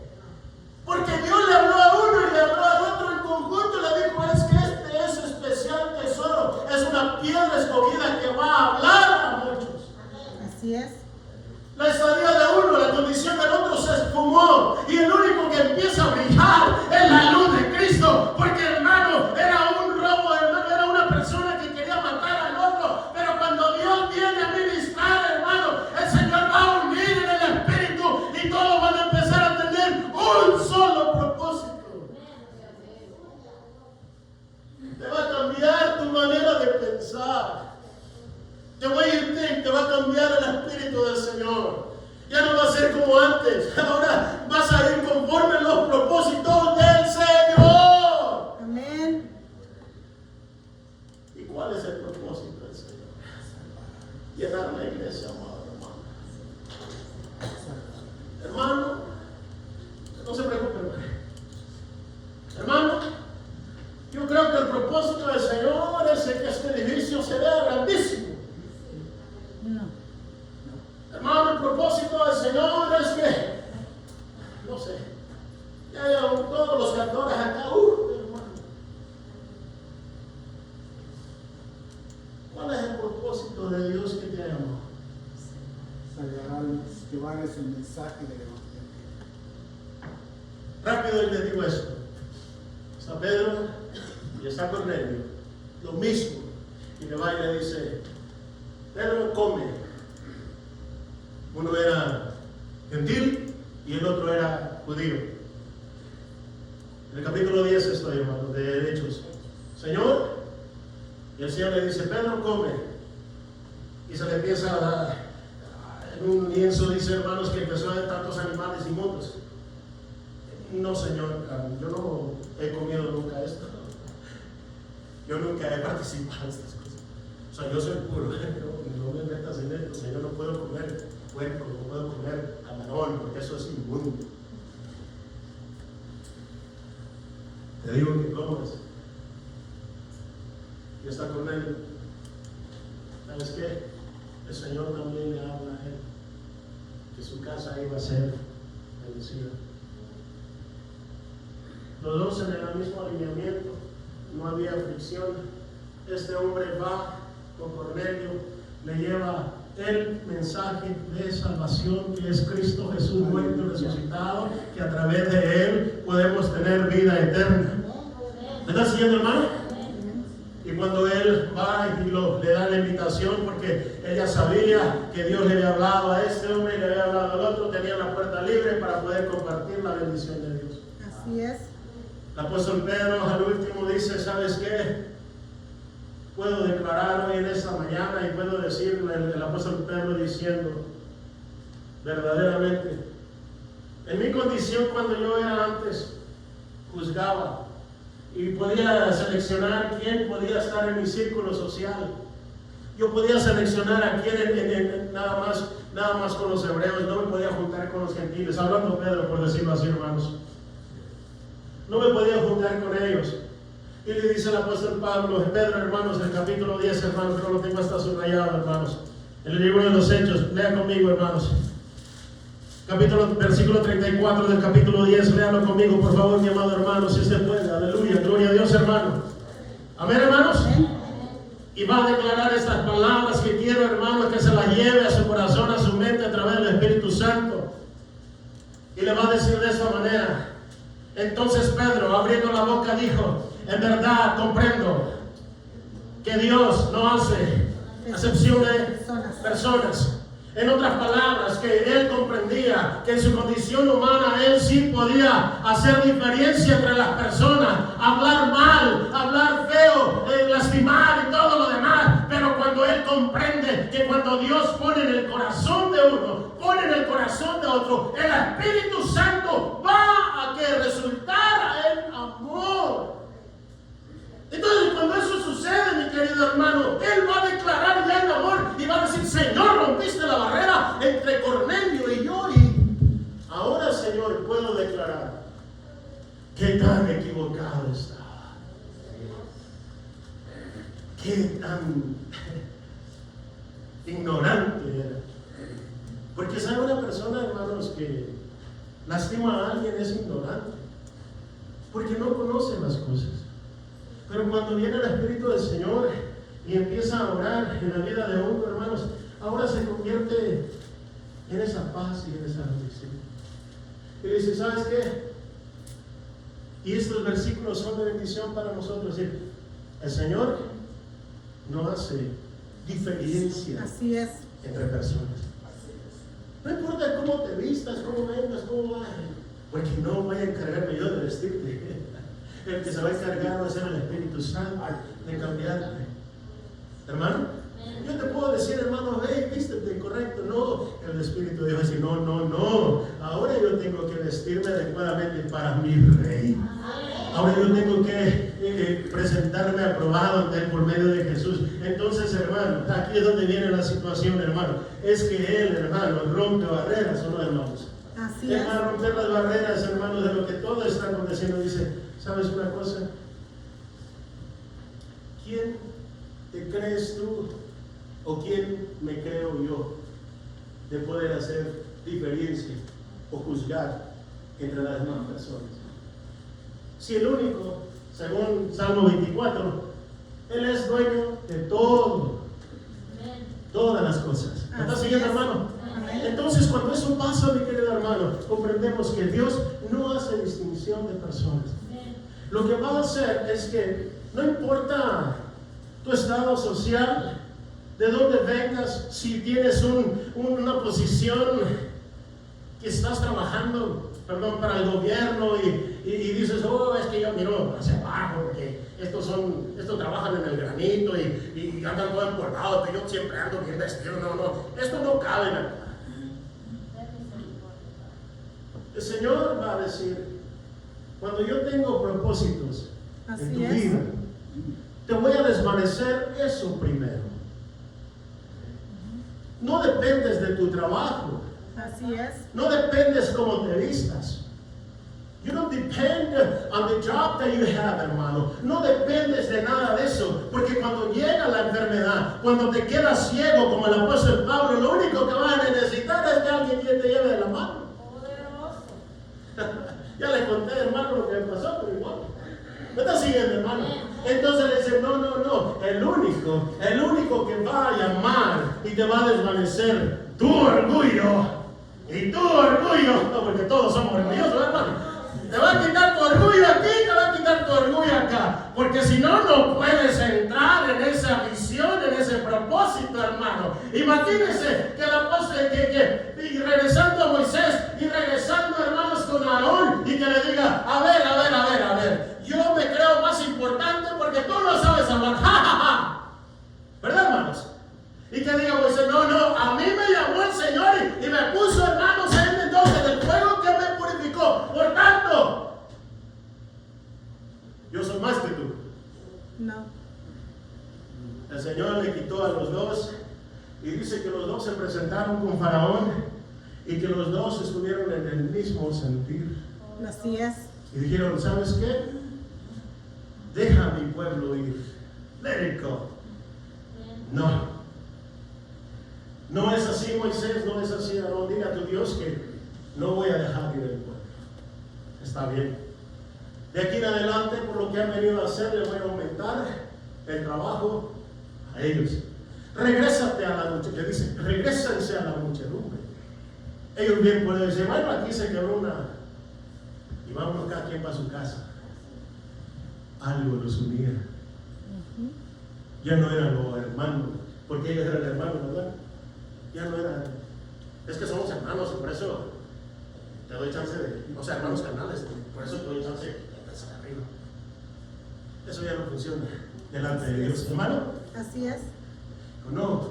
Porque Dios le habló a uno y le habló al otro en conjunto. Le dijo, es que este es su especial tesoro. Es una piedra escogida que va a hablar a muchos. Así es. La estadía de uno, la condición Todos los cantores acá, hermano. ¿Cuál es el propósito de Dios que te llamó? Llevarles el mensaje del Evangelio. Rápido y les digo esto. Está Pedro y está Cornelio. Lo mismo. Y le va y le dice, Pedro, come. Uno era gentil y el otro era judío. En el capítulo 10 estoy, hermano, de Hechos. Señor, y el Señor le dice, Pedro, come. Y se le empieza en un lienzo, dice, hermanos, que empezó a ver tantos animales inmundos. No, Señor, yo no he comido nunca esto. Yo nunca he participado en estas cosas. O sea, yo soy puro. No me metas en esto, Señor. No puedo comer puerco, no puedo comer camarón, porque eso es inmundo. Te digo que comas. Y está con él. ¿Sabes qué? El Señor también le habla a él. Que su casa iba a ser bendecida. Los dos en el mismo alineamiento, no había fricción. Este hombre va con Cornelio, le lleva el mensaje de salvación que es Cristo Jesús muerto y resucitado, que a través de él podemos tener vida eterna. ¿Me estás siguiendo, hermano? Y cuando él va y le da la invitación, porque ella sabía que Dios le había hablado a este hombre y le había hablado al otro, tenía la puerta libre para poder compartir la bendición de Dios. Así es. El apóstol Pedro al último dice, ¿sabes qué? Puedo declarar hoy en esta mañana y puedo decirle el apóstol Pedro diciendo, verdaderamente, en mi condición cuando yo era antes, juzgaba y podía seleccionar quién podía estar en mi círculo social. Yo podía seleccionar a quién nada más con los hebreos, no me podía juntar con los gentiles, hablando Pedro por decirlo así, hermanos. No me podía juntar con ellos. Y le dice el apóstol Pablo, Pedro, hermanos, el capítulo 10, hermanos, yo lo tengo hasta subrayado, hermanos. En el libro de los Hechos, lea conmigo, hermanos. Versículo 34 del capítulo 10, léalo conmigo, por favor, mi amado hermano, si usted puede. Aleluya, gloria a Dios, hermano. Amén, hermanos. Y va a declarar estas palabras que quiero, hermanos, que se las lleve a su corazón, a su mente, a través del Espíritu Santo. Y le va a decir de esta manera. Entonces Pedro, abriendo la boca, dijo, en verdad comprendo que Dios no hace acepción de personas. En otras palabras, que él comprendía que en su condición humana él sí podía hacer diferencia entre las personas, hablar mal, hablar feo, lastimar y todo lo demás. Pero cuando él comprende que cuando Dios pone en el corazón de uno, pone en el corazón de otro, el Espíritu Santo va a que resultara en amor. Entonces, cuando eso sucede, mi querido hermano, él va a declarar ya el amor y va a decir, Señor, rompiste la barrera entre Cornelio y yo, y ahora, Señor, puedo declarar qué tan equivocado estaba, qué tan ignorante era. Porque sabe, una persona, hermanos, que lastima a alguien es ignorante, porque no conoce las cosas. Pero cuando viene el Espíritu del Señor y empieza a orar en la vida de uno, hermanos, ahora se convierte en esa paz y en esa bendición. Y dice, ¿sabes qué? Y estos versículos son de bendición para nosotros. Es decir, el Señor no hace diferencia. Así es. Entre personas. No importa cómo te vistas, cómo vengas, cómo vas, porque no voy a encargarme yo de vestirte. El que se va a encargar va a ser el Espíritu Santo de cambiarte. Hermano, yo te puedo decir, hermano, hey, vístete correcto. No, el Espíritu de Dios va a decir, no. Ahora yo tengo que vestirme adecuadamente para mi Rey. Ahora yo tengo que presentarme aprobado ante Él por medio de Jesús. Entonces, hermano, aquí es donde viene la situación, hermano. Es que Él, hermano, rompe barreras, ¿o no, hermanos? Así Él es. va a romper las barreras, hermanos, de lo que todo está aconteciendo. Dice, ¿sabes una cosa? ¿Quién te crees tú o quién me creo yo de poder hacer diferencia o juzgar entre las demás personas? Si el único, según Salmo 24, Él es dueño de todo, todas las cosas. ¿Me estás siguiendo, hermano? Entonces, cuando eso pasa, mi querido hermano, comprendemos que Dios no hace distinción de personas. Lo que va a hacer es que no importa tu estado social, de dónde vengas, si tienes una posición que estás trabajando, para el gobierno y dices, oh, es que yo miro hacia abajo, porque estos trabajan en el granito y andan todo empolvados, yo siempre ando bien vestido. No, esto no cabe en acá. El Señor va a decir, cuando yo tengo propósitos en tu vida, te voy a desvanecer eso primero. No dependes de tu trabajo. Así es. No dependes cómo te vistas. You don't depend on the job that you have, hermano. No dependes de nada de eso. Porque cuando llega la enfermedad, cuando te quedas ciego, como el apóstol Pablo, lo único que vas a necesitar es que alguien te lleve de la mano. Ya le conté, hermano, lo que me pasó, pero igual. ¿Me estás siguiendo, hermano? Entonces le dice, no. El único que va a llamar y te va a desvanecer tu orgullo. Y tu orgullo, no, porque todos somos orgullosos, hermano. Te va a quitar tu orgullo aquí, te va a quitar tu orgullo acá. Porque si no, no puedes entrar en esa visión, en ese propósito, hermano. Imagínense que el apóstol, y regresando a Moisés, y regresando, hermanos, con Aarón, y que le diga, a ver, yo me creo más importante porque tú no sabes hablar. ¿Verdad, hermanos? Y que diga Moisés, no, a mí me llamó el Señor y me puso, hermanos, en entonces del fuego que me purificó. Por tanto, yo soy más que tú. No. El Señor le quitó a los dos y dice que los dos se presentaron con Faraón y que los dos estuvieron en el mismo sentir. Así es. Y dijeron, ¿sabes qué? Deja a mi pueblo ir. Let it go. No es así, Moisés, no es así, Aarón. Diga a tu Dios que no voy a dejar ir el pueblo. Está bien. De aquí en adelante, por lo que han venido a hacer, le voy a aumentar el trabajo a ellos. Regrésate a la muchedumbre. Le dice, regrésense a la muchedumbre. Ellos bien pueden decir, bueno, aquí se quebró una. Y vámonos cada quien para su casa. Algo los unía. Ya no eran los hermanos, porque ellos eran hermanos, ¿verdad? Ya no eran. Es que somos hermanos y por eso te doy chance de, no sé, hermanos carnales, por eso te doy chance de empezar arriba. Eso ya no funciona delante de Dios, hermano. Así es. No,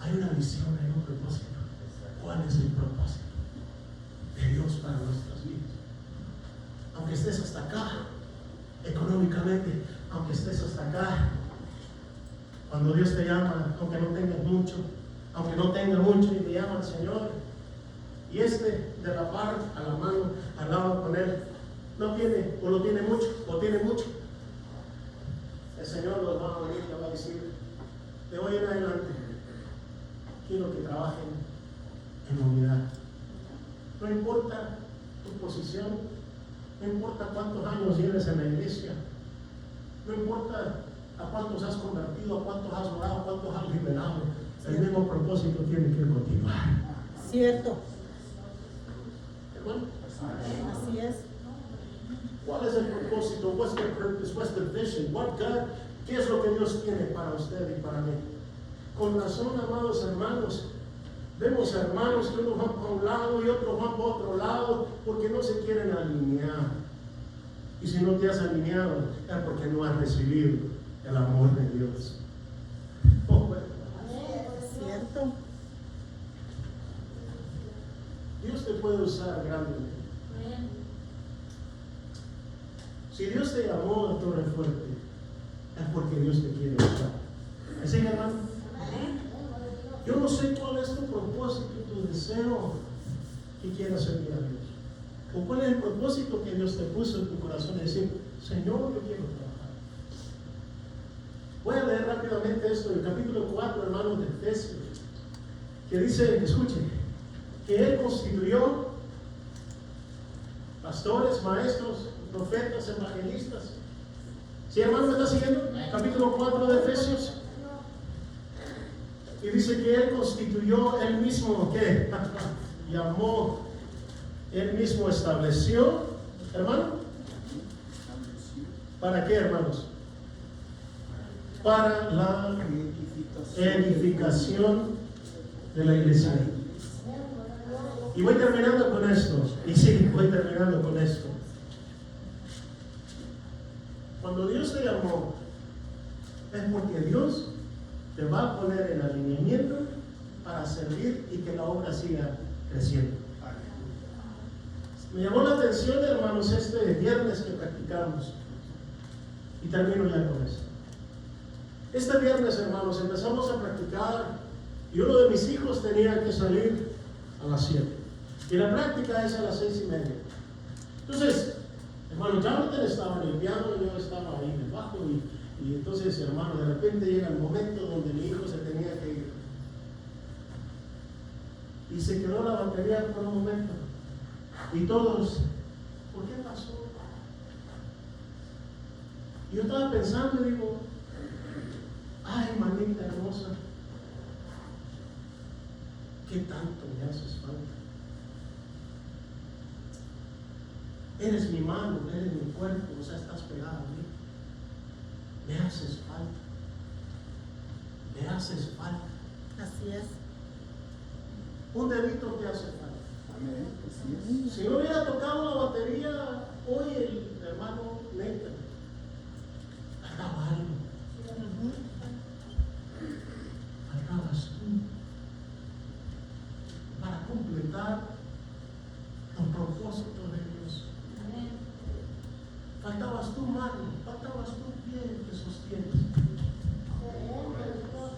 hay una visión, hay un propósito. ¿Cuál es el propósito de Dios para nuestras vidas? Aunque estés hasta acá, económicamente, aunque estés hasta acá, cuando Dios te llama, aunque no tengas mucho, y te llama el Señor, y de la par a la mano, al lado con Él, no tiene, o lo tiene mucho, o tiene mucho, el Señor los va a venir y va a decir, de hoy en adelante, quiero que trabajen en unidad. No importa tu posición, no importa cuántos años lleves en la iglesia, no importa a cuántos has convertido, a cuántos has orado, a cuántos has liberado, el mismo propósito tiene que continuar. Cierto. Hermano, Así es. ¿cuál es el propósito? What's the purpose? What's the vision? What God, ¿qué es lo que Dios tiene para usted y para mí? Con razón, amados hermanos, vemos hermanos que unos van para un lado y otros van para otro lado porque no se quieren alinear. Y si no te has alineado, es porque no has recibido el amor de Dios. Oh, bueno. Cierto. Dios te puede usar grandemente. Si Dios te llamó a Torre Fuerte, es porque Dios te quiere usar. ¿Así, hermano? Yo no sé cuál es tu propósito, tu deseo que quieras servir a Dios. O cuál es el propósito que Dios te puso en tu corazón de decir, Señor, yo quiero trabajar. Voy a leer rápidamente esto, el capítulo 4, hermanos, de Efesios, que dice, escuchen, que Él constituyó pastores, maestros, profetas, evangelistas. ¿Sí, hermano, me está siguiendo? Capítulo 4 de Efesios. Y dice que Él constituyó, Él mismo, ¿qué? Llamó, Él mismo estableció, hermano. ¿Para qué, hermanos? Para la edificación de la iglesia. Y voy terminando con esto. Y sí, voy terminando con esto. Cuando Dios te llamó, es porque Dios te va a poner en alineamiento para servir y que la obra siga creciendo. Me llamó la atención, hermanos, este viernes que practicamos. Y termino ya con esto. Este viernes, hermanos, empezamos a practicar y uno de mis hijos tenía que salir a las 7. Y la práctica es a las 6:30. Entonces, hermano, Jonathan estaba en el piano y yo estaba ahí en el bajo. Y entonces, hermano, de repente llega el momento donde mi hijo se tenía que ir. Y se quedó la batería por un momento. Y todos, ¿por qué pasó? Y yo estaba pensando y digo, ay, manita hermosa, ¿qué tanto me haces falta? Eres mi mano, eres mi cuerpo, o sea, estás pegado a mí. Me haces falta. Me haces falta. Así es. Un dedito te hace falta. Amén. Así es. Si no hubiera tocado la batería, hoy el hermano Nathan faltaba algo. Faltabas tú para completar los propósitos de Dios. Faltabas tu mano, faltabas tu pie que sostienes.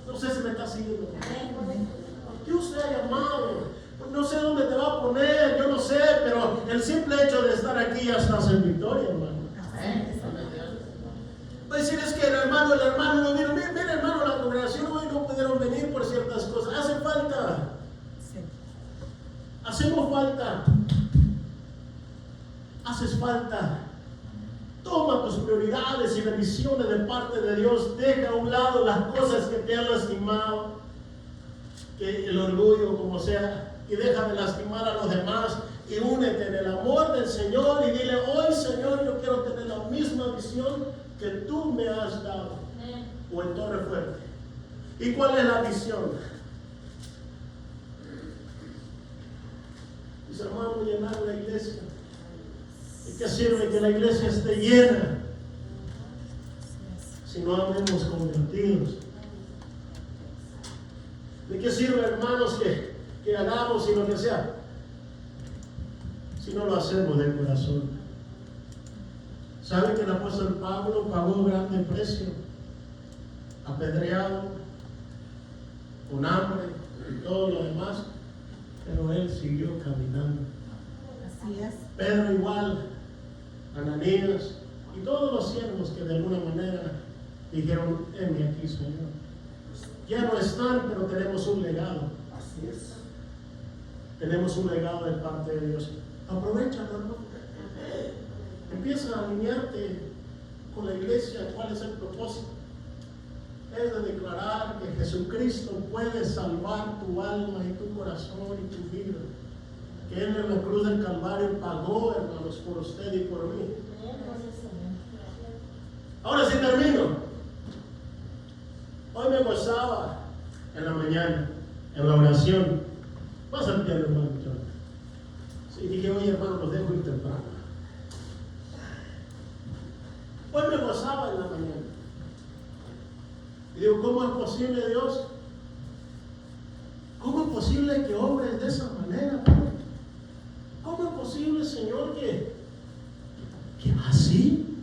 No sé si me está siguiendo. Dios te ha llamado. No sé dónde te va a poner, yo no sé, pero el simple hecho de estar aquí ya estás en victoria, hermano. Va a decir, es que el hermano no vino. Mira, hermano, la congregación hoy no pudieron venir por ciertas cosas. Hace falta. Sí. Hacemos falta. Haces falta. Toma tus prioridades y bendiciones de parte de Dios. Deja a un lado las cosas que te han lastimado, que el orgullo, como sea, y deja de lastimar a los demás y únete en el amor del Señor y dile, hoy Señor, yo quiero tener la misma visión que tú me has dado. O en Torre Fuerte. ¿Y cuál es la visión? Mis hermanos, llenar la iglesia. ¿Y qué sirve que la iglesia esté llena si no habemos convertidos? ¿De qué sirve, hermanos, que hagamos y lo que sea, si no lo hacemos de corazón? ¿Sabe que el apóstol Pablo pagó un grande precio? Apedreado, con hambre y todo lo demás, pero él siguió caminando. Así es. Pedro igual, Ananías y todos los siervos que de alguna manera dijeron, heme aquí, Señor. Ya no están, pero tenemos un legado. Así es. Tenemos un legado de parte de Dios. Aprovechalo, hermano. Empieza a alinearte con la iglesia. ¿Cuál es el propósito? Es de declarar que Jesucristo puede salvar tu alma y tu corazón y tu vida. Que Él en la cruz del Calvario pagó, hermanos, por usted y por mí. Ahora sí termino. Hoy me gozaba en la mañana, en la oración. Vas al piano, hermano. Sí, dije, oye, hermano, los dejo ir temprano. Hoy me gozaba en la mañana. Y digo, ¿cómo es posible, Dios? ¿Cómo es posible que obres de esa manera, Padre? ¿Cómo es posible, Señor, que así?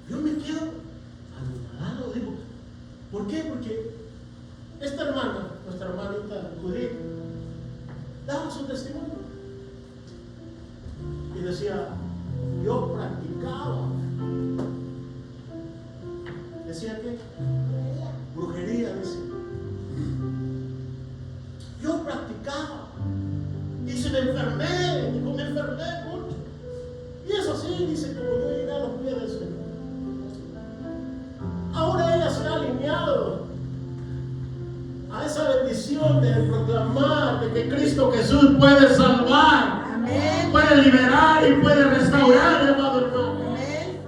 Yo me quedo anonadado, digo, ¿por qué? Porque esta hermana, nuestra hermanita Judith, daba su testimonio. Y decía, yo practicaba. ¿Decía qué? Brujería, dice. Yo practicaba. Y se me enfermé, dijo, me enfermé mucho. misión de proclamar de que Cristo Jesús puede salvar, Amén. puede liberar y puede restaurar, amado hermano. Amén.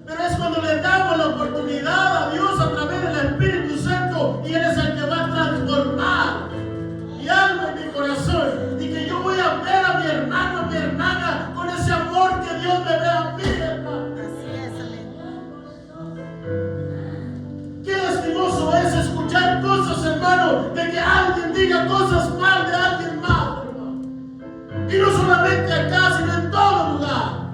Pero es cuando le damos la oportunidad a Dios a través del Espíritu Santo, y Él es el que va a transformar mi alma y mi corazón, y que yo voy a ver a mi hermano, a mi hermana, con ese amor que Dios me ve a mí, hermano. Así es, amén. Qué lastimoso es escuchar cosas, hermano, de que alguien diga cosas mal de alguien más, hermano. Y no solamente acá, sino en todo lugar.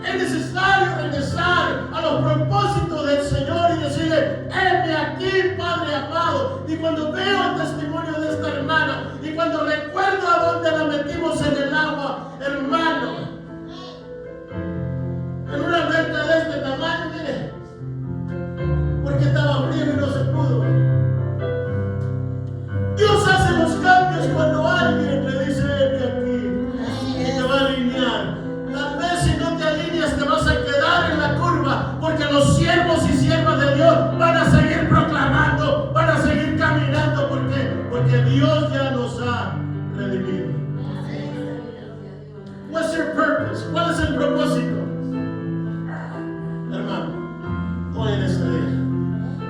Es necesario regresar a los propósitos del Señor y decirle: heme aquí, Padre amado. Y cuando veo el testimonio de esta hermana, y cuando recuerdo a dónde la metimos en el agua, hermano, en una alberca de este tamaño, mire, porque estaba frío y no se pudo. Dios hace los cambios cuando alguien le dice: heme aquí, y te va a alinear. Tal vez si no te alineas te vas a quedar en la curva, porque los siervos y siervas de Dios van a seguir proclamando, van a seguir caminando. ¿Por qué? Porque Dios ya nos ha redimido. What's your purpose? ¿Cuál es el propósito? Hermano, hoy en este día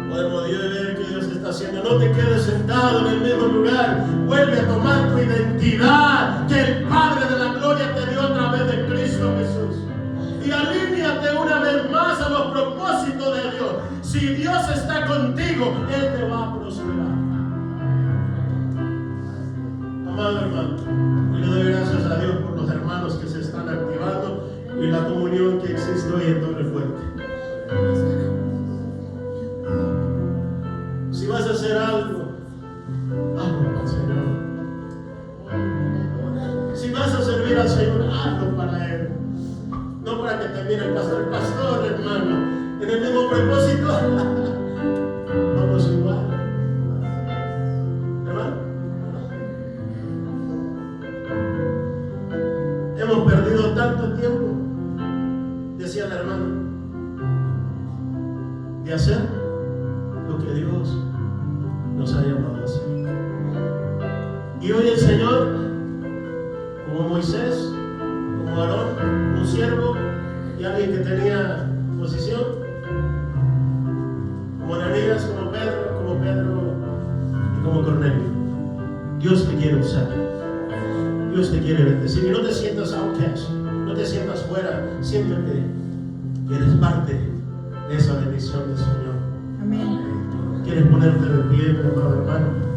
podemos ver que Dios está haciendo. No te quedes sentado en el mismo lugar. Vuelve a tomar tu identidad que el Padre de la gloria te dio a través de Cristo Jesús. Y alíñate una vez más a los propósitos de Dios. Si Dios está contigo, Él te va a prosperar. Amado hermano, yo le doy gracias a Dios por los hermanos que se están activando y la comunión que existe hoy en Torre Fuerte. Si vas a hacer algo, hazlo al Señor. Si vas a servir al Señor, hazlo para Él. No para que te mire el pastor, hermano. En el mismo propósito, vamos igual. Hermano, hemos perdido tanto tiempo, decía la hermana, de hacer lo que Dios nos ha llamado a hacer. Y hoy el Señor, como Moisés, como Aarón, un siervo y alguien que tenía posición, como Ananías, como Pedro y como Cornelio, Dios te quiere usar, Dios te quiere bendecir. Y no te sientas outcast, no te sientas fuera, siéntete que eres parte de esa bendición del Señor. Amén. ¿Quieres ponerte de pie, mi amado hermano?